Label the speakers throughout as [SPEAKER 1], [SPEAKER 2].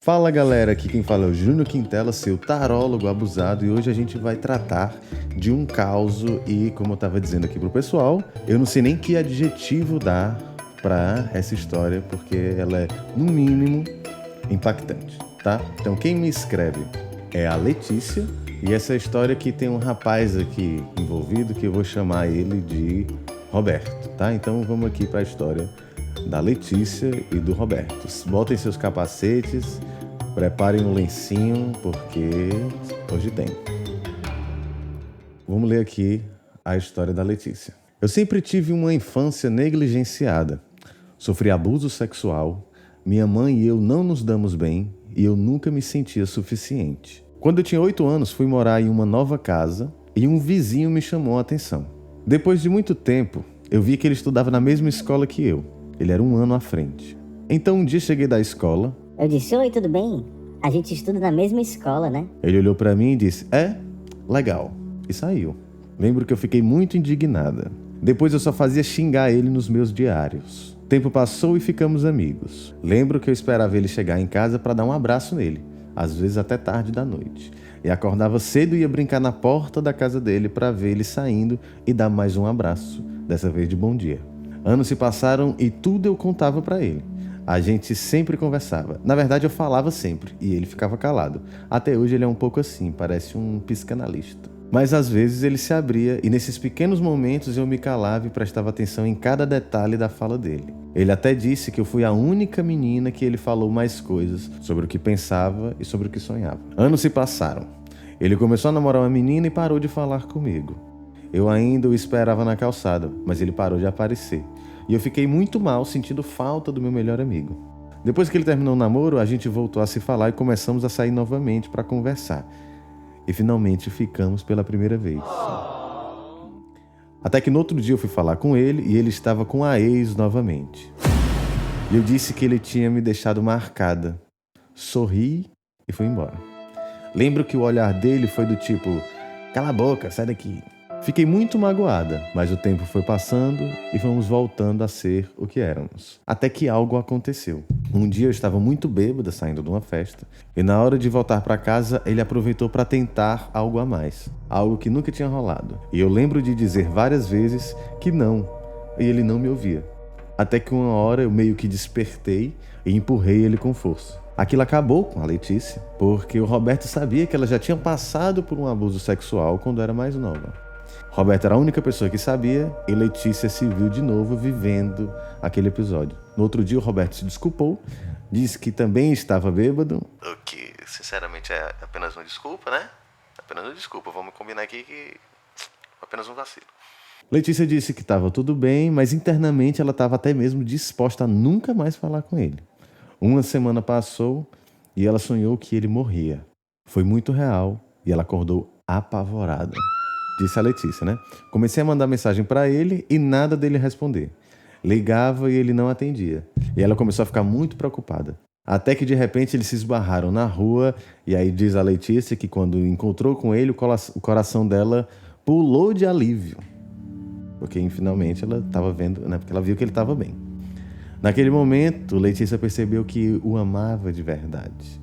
[SPEAKER 1] Fala galera, aqui quem fala é o Júnior Quintela, seu tarólogo abusado, e hoje a gente vai tratar de um caso e, como eu tava dizendo aqui pro pessoal, eu não sei nem que adjetivo dar pra essa história, porque ela é, no mínimo, impactante, tá? Então quem me escreve é a Letícia, e essa história aqui tem um rapaz aqui envolvido que eu vou chamar ele de Roberto, tá? Então vamos aqui pra história da Letícia e do Roberto. Botem seus capacetes, preparem um lencinho, porque hoje tem. Vamos ler aqui a história da Letícia. Eu sempre tive uma infância negligenciada. Sofri abuso sexual, minha mãe e eu não nos damos bem e eu nunca me sentia suficiente. Quando eu tinha 8 anos, fui morar em uma nova casa e um vizinho me chamou a atenção. Depois de muito tempo, eu vi que ele estudava na mesma escola que eu. Ele era um ano à frente. Então um dia cheguei da escola.
[SPEAKER 2] Eu disse, oi, tudo bem? A gente estuda na mesma escola, né?
[SPEAKER 1] Ele olhou pra mim e disse, legal. E saiu. Lembro que eu fiquei muito indignada. Depois eu só fazia xingar ele nos meus diários. O tempo passou e ficamos amigos. Lembro que eu esperava ele chegar em casa pra dar um abraço nele. Às vezes até tarde da noite. E acordava cedo e ia brincar na porta da casa dele pra ver ele saindo e dar mais um abraço. Dessa vez de bom dia. Anos se passaram e tudo eu contava pra ele. A gente sempre conversava. Na verdade, eu falava sempre e ele ficava calado. Até hoje ele é um pouco assim, parece um psicanalista. Mas às vezes ele se abria e nesses pequenos momentos eu me calava e prestava atenção em cada detalhe da fala dele. Ele até disse que eu fui a única menina que ele falou mais coisas sobre o que pensava e sobre o que sonhava. Anos se passaram. Ele começou a namorar uma menina e parou de falar comigo. Eu ainda o esperava na calçada, mas ele parou de aparecer. E eu fiquei muito mal, sentindo falta do meu melhor amigo. Depois que ele terminou o namoro, a gente voltou a se falar e começamos a sair novamente para conversar. E finalmente ficamos pela primeira vez. Até que no outro dia eu fui falar com ele e ele estava com a ex novamente. E eu disse que ele tinha me deixado marcada. Sorri e fui embora. Lembro que o olhar dele foi do tipo, cala a boca, sai daqui. Fiquei muito magoada, mas o tempo foi passando e fomos voltando a ser o que éramos. Até que algo aconteceu. Um dia eu estava muito bêbada saindo de uma festa e na hora de voltar para casa ele aproveitou para tentar algo a mais. Algo que nunca tinha rolado. E eu lembro de dizer várias vezes que não, e ele não me ouvia. Até que uma hora eu meio que despertei e empurrei ele com força. Aquilo acabou com a Letícia, porque o Roberto sabia que ela já tinha passado por um abuso sexual quando era mais nova. Roberto era a única pessoa que sabia e Letícia se viu de novo vivendo aquele episódio. No outro dia o Roberto se desculpou, disse que também estava bêbado. O que, sinceramente, é apenas uma desculpa, né? Apenas uma desculpa, vamos combinar aqui que apenas um vacilo. Letícia disse que estava tudo bem, mas internamente ela estava até mesmo disposta a nunca mais falar com ele. Uma semana passou e ela sonhou que ele morria. Foi muito real e ela acordou apavorada. Disse a Letícia, né? Comecei a mandar mensagem pra ele e nada dele responder. Ligava e ele não atendia. E ela começou a ficar muito preocupada. Até que de repente eles se esbarraram na rua e aí diz a Letícia que quando encontrou com ele, o coração dela pulou de alívio. Porque finalmente ela estava vendo, né? Porque ela viu que ele estava bem. Naquele momento, Letícia percebeu que o amava de verdade.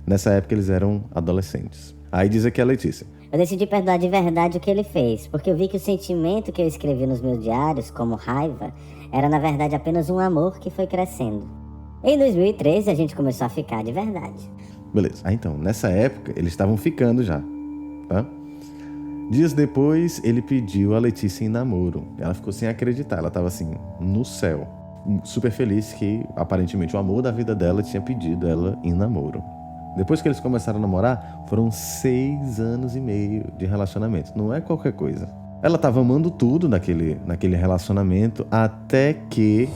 [SPEAKER 1] Nessa época eles eram adolescentes. Aí diz aqui a Letícia.
[SPEAKER 2] Eu decidi perdoar de verdade o que ele fez, porque eu vi que o sentimento que eu escrevi nos meus diários, como raiva, era na verdade apenas um amor que foi crescendo. Em 2013 a gente começou a ficar de verdade.
[SPEAKER 1] Beleza. Então, nessa época eles estavam ficando já, tá? Dias depois ele pediu a Letícia em namoro. Ela ficou sem acreditar, ela estava assim, no céu. Super feliz que aparentemente o amor da vida dela tinha pedido ela em namoro. Depois que eles começaram a namorar, foram 6 anos e meio de relacionamento. Não é qualquer coisa. Ela estava amando tudo naquele relacionamento, até que,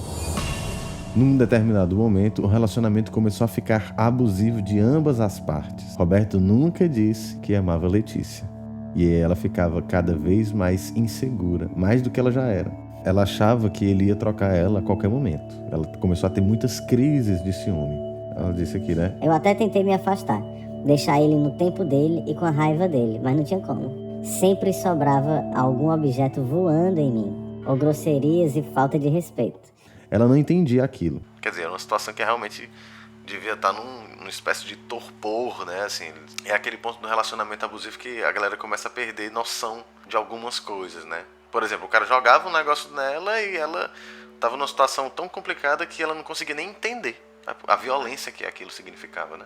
[SPEAKER 1] num determinado momento, o relacionamento começou a ficar abusivo de ambas as partes. Roberto nunca disse que amava Letícia. E ela ficava cada vez mais insegura, mais do que ela já era. Ela achava que ele ia trocar ela a qualquer momento. Ela começou a ter muitas crises de ciúme. Ela disse aqui, né?
[SPEAKER 2] Eu até tentei me afastar, deixar ele no tempo dele e com a raiva dele, mas não tinha como. Sempre sobrava algum objeto voando em mim, ou grosserias e falta de respeito.
[SPEAKER 1] Ela não entendia aquilo. Quer dizer, era uma situação que realmente devia estar uma espécie de torpor, né? Assim, é aquele ponto do relacionamento abusivo que a galera começa a perder noção de algumas coisas, né? Por exemplo, o cara jogava um negócio nela e ela tava numa situação tão complicada que ela não conseguia nem entender a violência que aquilo significava, né?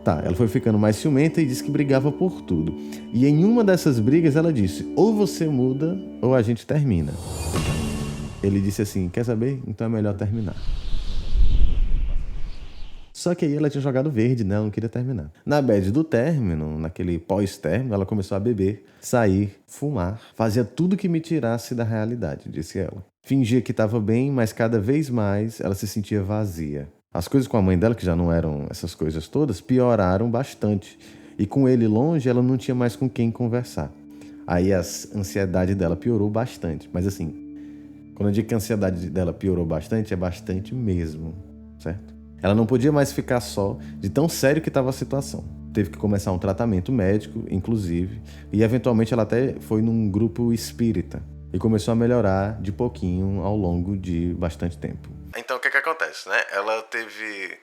[SPEAKER 1] Tá, ela foi ficando mais ciumenta e disse que brigava por tudo. E em uma dessas brigas ela disse: ou você muda ou a gente termina. Ele disse assim: quer saber? Então é melhor terminar. Só que aí ela tinha jogado verde, né? Ela não queria terminar. Na bad do término, naquele pós-término, ela começou a beber, sair, fumar. Fazia tudo que me tirasse da realidade, disse ela. Fingia que estava bem, mas cada vez mais ela se sentia vazia. As coisas com a mãe dela, que já não eram essas coisas todas, pioraram bastante. E com ele longe, ela não tinha mais com quem conversar. Aí a ansiedade dela piorou bastante. Mas assim, quando eu digo que a ansiedade dela piorou bastante, é bastante mesmo, certo? Ela não podia mais ficar só, de tão sério que estava a situação. Teve que começar um tratamento médico, inclusive, e eventualmente ela até foi num grupo espírita e começou a melhorar de pouquinho ao longo de bastante tempo. Então o que acontece, né? Ela teve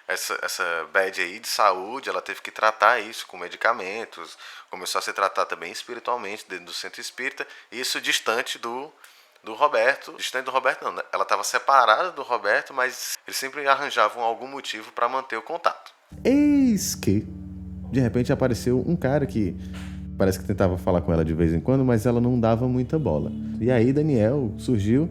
[SPEAKER 1] essa bad aí de saúde, ela teve que tratar isso com medicamentos, começou a se tratar também espiritualmente dentro do centro espírita, isso distante do Roberto. Distante do Roberto não, né? Ela estava separada do Roberto, mas eles sempre arranjavam algum motivo para manter o contato. Eis que, de repente, apareceu um cara que parece que tentava falar com ela de vez em quando, mas ela não dava muita bola. E aí Daniel surgiu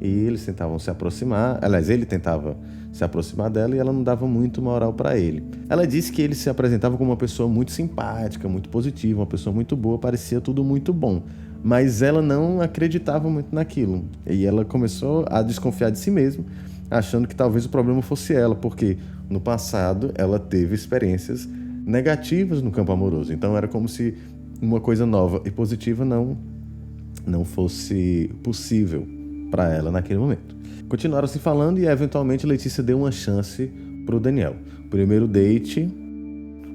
[SPEAKER 1] e eles tentavam se aproximar. Aliás, ele tentava se aproximar dela e ela não dava muito moral para ele. Ela disse que ele se apresentava como uma pessoa muito simpática, muito positiva, uma pessoa muito boa, parecia tudo muito bom. Mas ela não acreditava muito naquilo. E ela começou a desconfiar de si mesma, achando que talvez o problema fosse ela, porque no passado ela teve experiências negativas no campo amoroso. Então era como se uma coisa nova e positiva não fosse possível para ela naquele momento. Continuaram se falando e eventualmente Letícia deu uma chance pro Daniel. Primeiro date,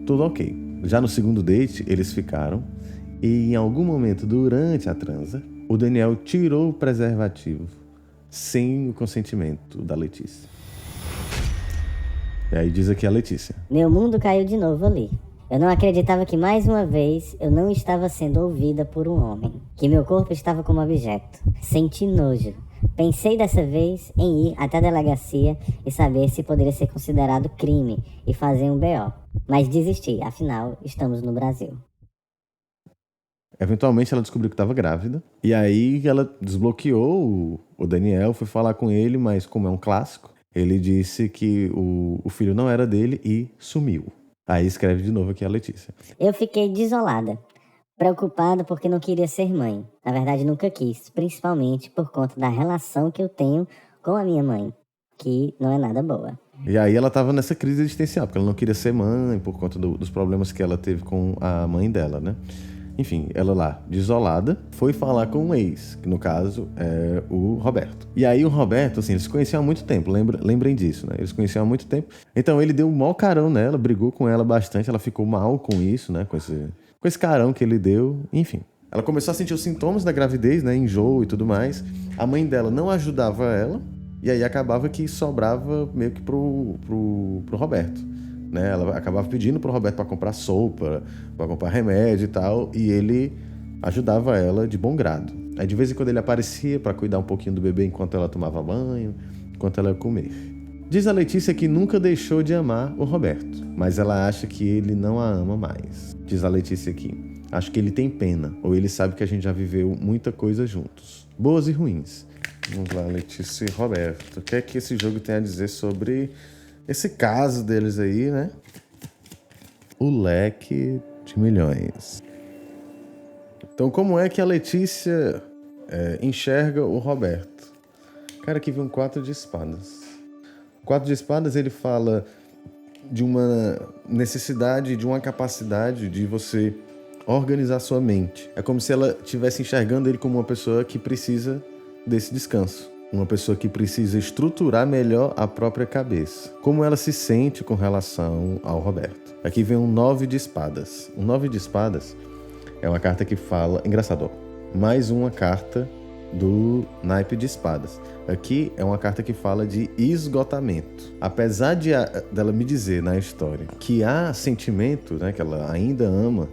[SPEAKER 1] tudo ok. Já no segundo date, eles ficaram. E em algum momento durante a transa, o Daniel tirou o preservativo sem o consentimento da Letícia. E aí diz aqui a Letícia:
[SPEAKER 2] meu mundo caiu de novo ali. Eu não acreditava que mais uma vez eu não estava sendo ouvida por um homem. Que meu corpo estava como objeto. Senti nojo. Pensei dessa vez em ir até a delegacia e saber se poderia ser considerado crime e fazer um BO. Mas desisti, afinal, estamos no Brasil.
[SPEAKER 1] Eventualmente ela descobriu que estava grávida. E aí ela desbloqueou o Daniel, foi falar com ele, mas como é um clássico, ele disse que o filho não era dele e sumiu. Aí escreve de novo aqui a Letícia:
[SPEAKER 2] eu fiquei desolada, preocupada porque não queria ser mãe. Na verdade nunca quis, principalmente por conta da relação que eu tenho com a minha mãe, que não é nada boa.
[SPEAKER 1] E aí ela estava nessa crise existencial, porque ela não queria ser mãe por conta dos problemas que ela teve com a mãe dela, né? Enfim, ela lá, desolada, foi falar com um ex, que no caso é o Roberto. E aí o Roberto, assim, eles se conheciam há muito tempo, lembrem disso, né? Eles se conheciam há muito tempo. Então ele deu um mau carão nela, brigou com ela bastante, ela ficou mal com isso, né? Com esse carão que ele deu, enfim. Ela começou a sentir os sintomas da gravidez, né? Enjoo e tudo mais. A mãe dela não ajudava ela, e aí acabava que sobrava meio que pro Roberto. Né? Ela acabava pedindo pro Roberto para comprar sopa, para comprar remédio e tal, e ele ajudava ela de bom grado. Aí de vez em quando ele aparecia para cuidar um pouquinho do bebê enquanto ela tomava banho, enquanto ela ia comer. Diz a Letícia que nunca deixou de amar o Roberto, mas ela acha que ele não a ama mais. Diz a Letícia aqui: acho que ele tem pena, ou ele sabe que a gente já viveu muita coisa juntos, boas e ruins. Vamos lá, Letícia e Roberto. O que é que esse jogo tem a dizer sobre esse caso deles aí, né? O leque de milhões. Então, como é que a Letícia enxerga o Roberto? Cara, aqui vem um 4 de espadas. O 4 de espadas, ele fala de uma necessidade, de uma capacidade de você organizar sua mente. É como se ela estivesse enxergando ele como uma pessoa que precisa desse descanso. Uma pessoa que precisa estruturar melhor a própria cabeça. Como ela se sente com relação ao Roberto. Aqui vem um 9 de espadas. Um 9 de espadas é uma carta que fala... Engraçado, ó. Mais uma carta do naipe de espadas. Aqui é uma carta que fala de esgotamento. Apesar dela me dizer na história que há sentimento, né, que ela ainda ama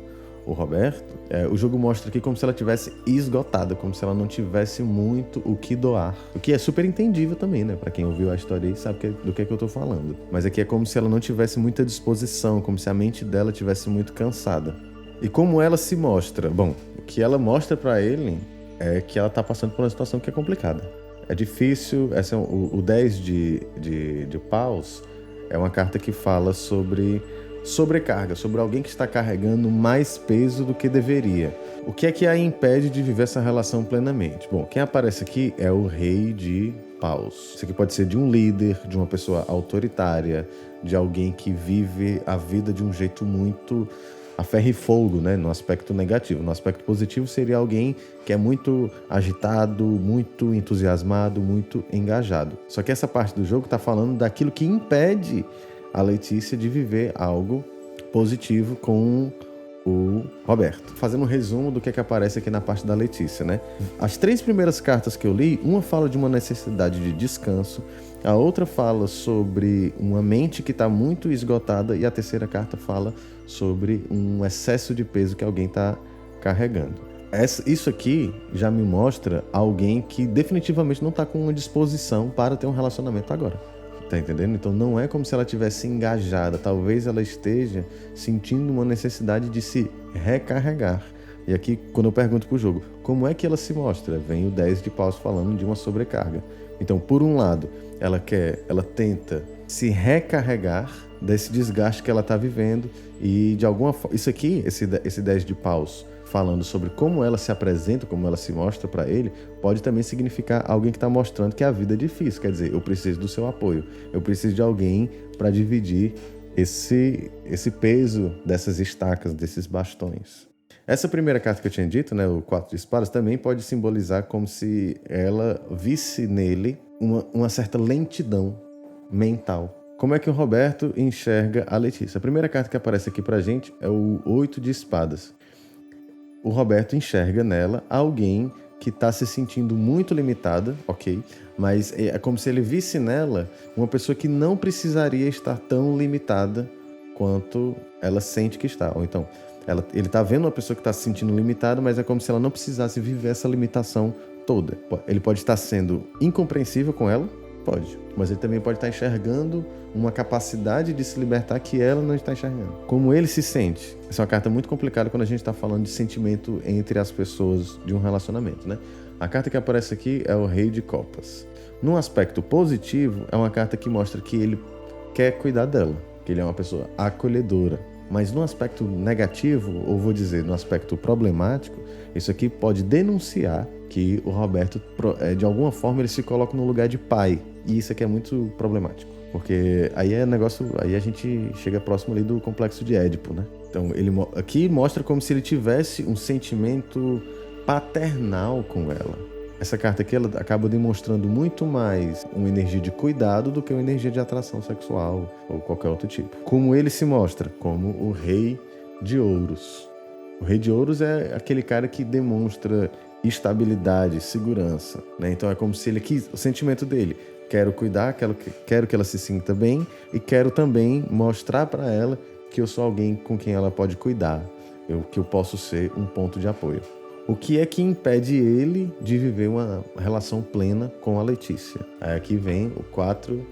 [SPEAKER 1] o Roberto, o jogo mostra aqui como se ela tivesse esgotada, como se ela não tivesse muito o que doar. O que é super entendível também, né? Pra quem ouviu a história aí sabe do que é que eu tô falando. Mas aqui é como se ela não tivesse muita disposição, como se a mente dela tivesse muito cansada. E como ela se mostra? Bom, o que ela mostra pra ele é que ela tá passando por uma situação que é complicada. É difícil, o 10 de paus é uma carta que fala sobre sobrecarga, sobre alguém que está carregando mais peso do que deveria. O que é que a impede de viver essa relação plenamente? Bom, quem aparece aqui é o rei de paus. Isso aqui pode ser de um líder, de uma pessoa autoritária, de alguém que vive a vida de um jeito muito a ferro e fogo, né, no aspecto negativo. No aspecto positivo seria alguém que é muito agitado, muito entusiasmado, muito engajado. Só que essa parte do jogo está falando daquilo que impede a Letícia de viver algo positivo com o Roberto. Fazendo um resumo do que é que aparece aqui na parte da Letícia, né? As 3 primeiras cartas que eu li, uma fala de uma necessidade de descanso, a outra fala sobre uma mente que está muito esgotada e a terceira carta fala sobre um excesso de peso que alguém está carregando. Isso aqui já me mostra alguém que definitivamente não está com uma disposição para ter um relacionamento agora. Tá entendendo? Então não é como se ela tivesse engajada. Talvez ela esteja sentindo uma necessidade de se recarregar. E aqui, quando eu pergunto pro jogo, como é que ela se mostra? Vem o 10 de paus falando de uma sobrecarga. Então, por um lado, ela tenta se recarregar desse desgaste que ela está vivendo e de alguma forma... Isso aqui, esse 10 de paus falando sobre como ela se apresenta, como ela se mostra para ele, pode também significar alguém que está mostrando que a vida é difícil. Quer dizer, eu preciso do seu apoio, eu preciso de alguém para dividir esse peso dessas estacas, desses bastões. Essa primeira carta que eu tinha dito, né, o 4 de espadas, também pode simbolizar como se ela visse nele uma certa lentidão mental. Como é que o Roberto enxerga a Letícia? A primeira carta que aparece aqui pra gente é o 8 de espadas. O Roberto enxerga nela alguém que está se sentindo muito limitada, ok? Mas é como se ele visse nela uma pessoa que não precisaria estar tão limitada quanto ela sente que está. Ou então, ele está vendo uma pessoa que está se sentindo limitada, mas é como se ela não precisasse viver essa limitação toda. Ele pode estar sendo incompreensível com ela, pode, mas ele também pode estar enxergando uma capacidade de se libertar que ela não está enxergando. Como ele se sente? Essa é uma carta muito complicada quando a gente está falando de sentimento entre as pessoas de um relacionamento, né? A carta que aparece aqui é o Rei de Copas. Num aspecto positivo, é uma carta que mostra que ele quer cuidar dela, que ele é uma pessoa acolhedora. Mas no aspecto negativo, ou vou dizer, no aspecto problemático, isso aqui pode denunciar que o Roberto, de alguma forma, ele se coloca no lugar de pai. E isso aqui é muito problemático. Porque aí aí a gente chega próximo ali do complexo de Édipo, né? Então, ele aqui mostra como se ele tivesse um sentimento paternal com ela. Essa carta aqui, ela acaba demonstrando muito mais uma energia de cuidado do que uma energia de atração sexual ou qualquer outro tipo. Como ele se mostra? Como o Rei de Ouros. O Rei de Ouros é aquele cara que demonstra estabilidade, segurança, né? Então é como se o sentimento dele, quero cuidar, quero que ela se sinta bem e quero também mostrar para ela que eu sou alguém com quem ela pode cuidar, que eu posso ser um ponto de apoio. O que é que impede ele de viver uma relação plena com a Letícia? Aí aqui vem o 4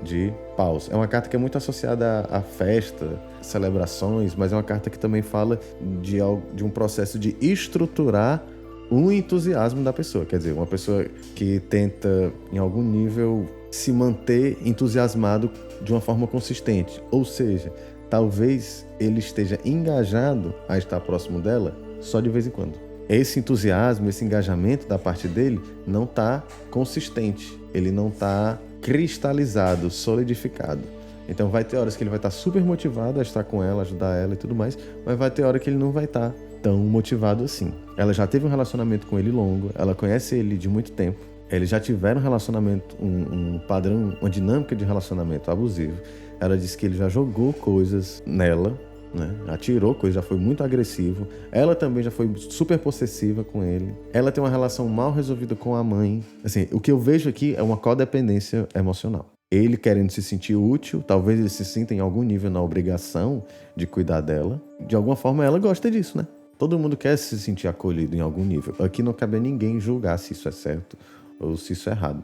[SPEAKER 1] de paus. É uma carta que é muito associada à festa, celebrações, mas é uma carta que também fala de um processo de estruturar o entusiasmo da pessoa. Quer dizer, uma pessoa que tenta, em algum nível, se manter entusiasmado de uma forma consistente. Ou seja, talvez ele esteja engajado a estar próximo dela só de vez em quando. Esse entusiasmo, esse engajamento da parte dele não está consistente, ele não está cristalizado, solidificado. Então vai ter horas que ele vai estar super motivado a estar com ela, ajudar ela e tudo mais, mas vai ter hora que ele não vai estar tão motivado assim. Ela já teve um relacionamento com ele longo, ela conhece ele de muito tempo, eles já tiveram um relacionamento, um padrão, uma dinâmica de relacionamento abusivo. Ela disse que ele já jogou coisas nela, né? Atirou coisa, já foi muito agressivo. Ela também já foi super possessiva com ele. Ela tem uma relação mal resolvida com a mãe. Assim, o que eu vejo aqui é uma codependência emocional. Ele querendo se sentir útil, talvez ele se sinta em algum nível na obrigação de cuidar dela. De alguma forma ela gosta disso, né? Todo mundo quer se sentir acolhido em algum nível. Aqui não cabe a ninguém julgar se isso é certo ou se isso é errado.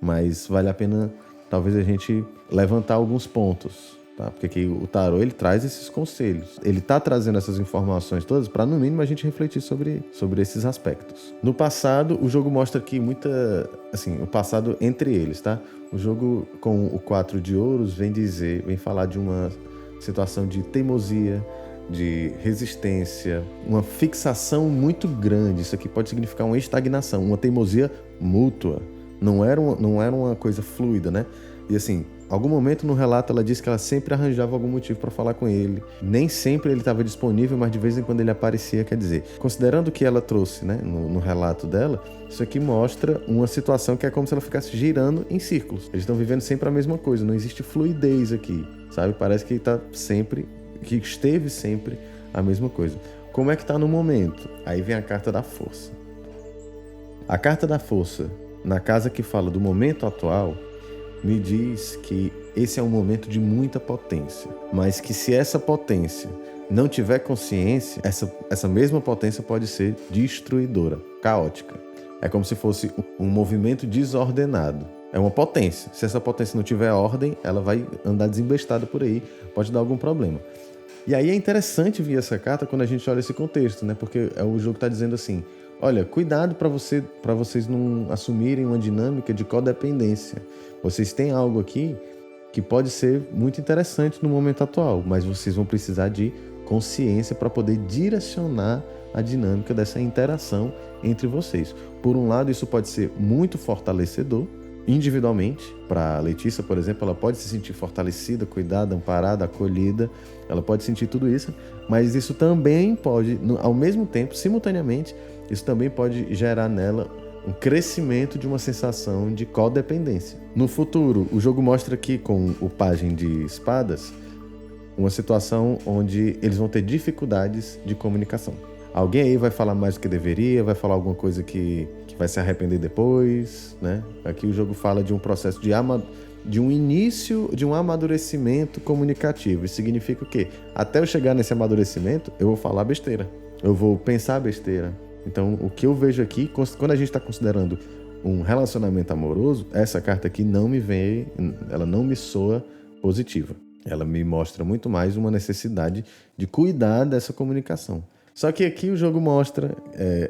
[SPEAKER 1] Mas vale a pena, talvez, a gente levantar alguns pontos, tá? Porque aqui o tarô, ele traz esses conselhos. Ele tá trazendo essas informações todas para, no mínimo, a gente refletir sobre esses aspectos. No passado, o jogo mostra aqui o passado entre eles, tá? O jogo com o 4 de ouros vem falar de uma situação de teimosia, de resistência, uma fixação muito grande. Isso aqui pode significar uma estagnação, uma teimosia mútua. Não era uma coisa fluida, né? E assim, algum momento no relato ela disse que ela sempre arranjava algum motivo para falar com ele. Nem sempre ele estava disponível, mas de vez em quando ele aparecia. Quer dizer, considerando o que ela trouxe, né, no relato dela, isso aqui mostra uma situação que é como se ela ficasse girando em círculos. Eles estão vivendo sempre a mesma coisa, não existe fluidez aqui, sabe? Parece que esteve sempre a mesma coisa. Como é que está no momento? Aí vem a carta da força. A carta da força, na casa que fala do momento atual, me diz que esse é um momento de muita potência, mas que se essa potência não tiver consciência, essa mesma potência pode ser destruidora, caótica. É como se fosse um movimento desordenado. É uma potência. Se essa potência não tiver ordem, ela vai andar desembestada por aí, pode dar algum problema. E aí é interessante ver essa carta quando a gente olha esse contexto, né? Porque o jogo está dizendo assim, olha, cuidado para vocês não assumirem uma dinâmica de codependência. Vocês têm algo aqui que pode ser muito interessante no momento atual, mas vocês vão precisar de consciência para poder direcionar a dinâmica dessa interação entre vocês. Por um lado, isso pode ser muito fortalecedor, individualmente. Para a Letícia, por exemplo, ela pode se sentir fortalecida, cuidada, amparada, acolhida, ela pode sentir tudo isso, mas isso também pode, ao mesmo tempo, simultaneamente, isso também pode gerar nela um crescimento de uma sensação de codependência. No futuro, o jogo mostra aqui com o Pajem de Espadas uma situação onde eles vão ter dificuldades de comunicação. Alguém aí vai falar mais do que deveria, vai falar alguma coisa que vai se arrepender depois, né? Aqui o jogo fala de um processo de um início, de um amadurecimento comunicativo. Isso significa o quê? Até eu chegar nesse amadurecimento, eu vou falar besteira. Eu vou pensar besteira. Então, o que eu vejo aqui, quando a gente está considerando um relacionamento amoroso, essa carta aqui ela não me soa positiva. Ela me mostra muito mais uma necessidade de cuidar dessa comunicação. Só que aqui o jogo mostra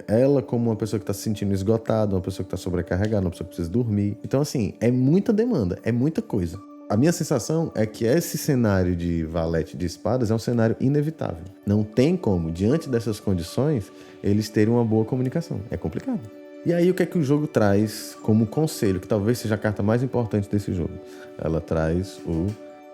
[SPEAKER 1] ela como uma pessoa que está se sentindo esgotada, uma pessoa que está sobrecarregada, uma pessoa que precisa dormir. Então, assim, é muita demanda, é muita coisa. A minha sensação é que esse cenário de Valete de Espadas é um cenário inevitável. Não tem como, diante dessas condições, eles terem uma boa comunicação. É complicado. E aí, o que é que o jogo traz como conselho, que talvez seja a carta mais importante desse jogo? Ela traz o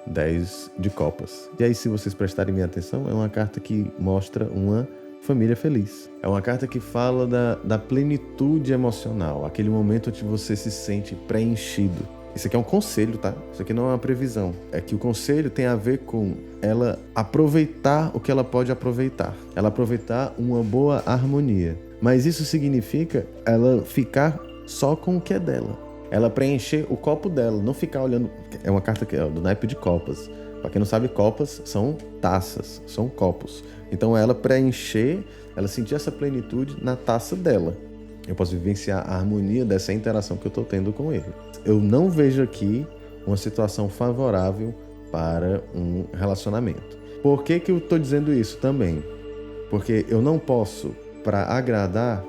[SPEAKER 1] 10 de copas. E aí, se vocês prestarem minha atenção, é uma carta que mostra uma família feliz. É uma carta que fala da plenitude emocional, aquele momento onde você se sente preenchido. Isso aqui é um conselho, tá? Isso aqui não é uma previsão. É que o conselho tem a ver com ela aproveitar o que ela pode aproveitar. Ela aproveitar uma boa harmonia. Mas isso significa ela ficar só com o que é dela. Ela preencher o copo dela, não ficar olhando... É uma carta que é do naipe de copas. Para quem não sabe, copas são taças, são copos. Então ela preencher, ela sentir essa plenitude na taça dela. Eu posso vivenciar a harmonia dessa interação que eu estou tendo com ele. Eu não vejo aqui uma situação favorável para um relacionamento. Por que eu estou dizendo isso também? Porque eu não posso, para agradar,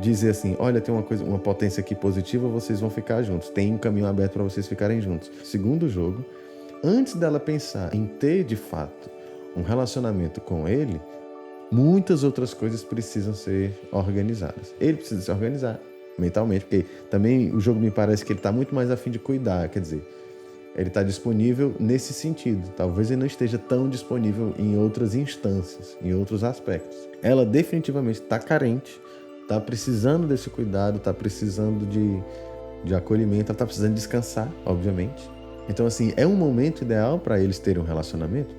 [SPEAKER 1] dizer assim, olha, tem uma potência aqui positiva, vocês vão ficar juntos. Tem um caminho aberto para vocês ficarem juntos. Segundo jogo, antes dela pensar em ter, de fato, um relacionamento com ele, muitas outras coisas precisam ser organizadas. Ele precisa se organizar mentalmente, porque também o jogo me parece que ele está muito mais a fim de cuidar, quer dizer, ele está disponível nesse sentido. Talvez ele não esteja tão disponível em outras instâncias, em outros aspectos. Ela definitivamente está carente, está precisando desse cuidado, está precisando de acolhimento, ela está precisando descansar, obviamente. Então, assim, é um momento ideal para eles terem um relacionamento?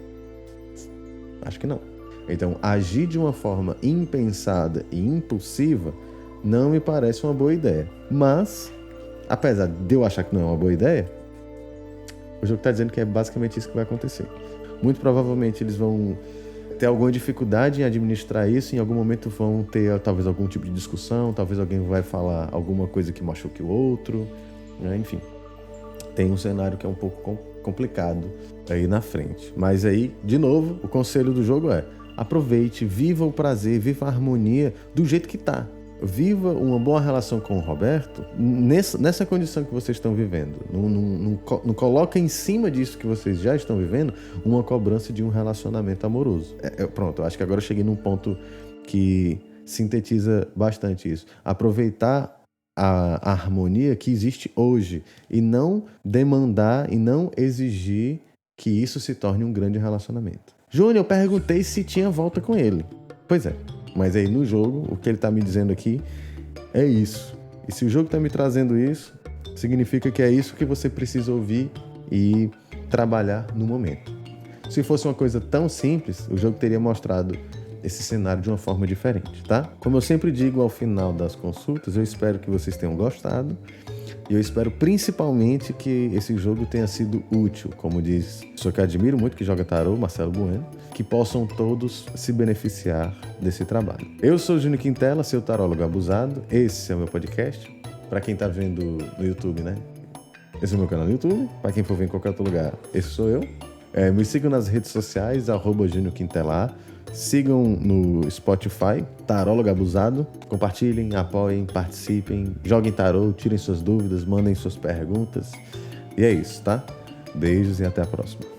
[SPEAKER 1] Acho que não. Então, agir de uma forma impensada e impulsiva não me parece uma boa ideia. Mas, apesar de eu achar que não é uma boa ideia, o jogo está dizendo que é basicamente isso que vai acontecer. Muito provavelmente eles vão ter alguma dificuldade em administrar isso, em algum momento vão ter talvez algum tipo de discussão, talvez alguém vai falar alguma coisa que machuque o outro, né? Enfim, tem um cenário que é um pouco complicado aí na frente. Mas aí, de novo, o conselho do jogo é: aproveite, viva o prazer, viva a harmonia do jeito que tá. Viva uma boa relação com o Roberto nessa condição que vocês estão vivendo. Não coloca em cima disso que vocês já estão vivendo uma cobrança de um relacionamento amoroso. Pronto, eu acho que agora eu cheguei num ponto que sintetiza bastante isso. Aproveitar a harmonia que existe hoje e não demandar e não exigir que isso se torne um grande relacionamento. Júnior, eu perguntei se tinha volta com ele. Pois é. Mas aí no jogo, o que ele está me dizendo aqui é isso. E se o jogo está me trazendo isso, significa que é isso que você precisa ouvir e trabalhar no momento. Se fosse uma coisa tão simples, o jogo teria mostrado esse cenário de uma forma diferente, tá? Como eu sempre digo ao final das consultas, eu espero que vocês tenham gostado. E eu espero principalmente que esse jogo tenha sido útil, como diz a pessoa que eu admiro muito, que joga tarô, Marcelo Bueno, que possam todos se beneficiar desse trabalho. Eu sou o Júnior Quintela, seu tarólogo abusado. Esse é o meu podcast. Para quem tá vendo no YouTube, né? Esse é o meu canal no YouTube. Para quem for ver em qualquer outro lugar, esse sou eu. Me sigam nas redes sociais, @Júnior Quintela. Sigam no Spotify, Tarólogo Abusado. Compartilhem, apoiem, participem, joguem tarô, tirem suas dúvidas, mandem suas perguntas. E é isso, tá? Beijos e até a próxima.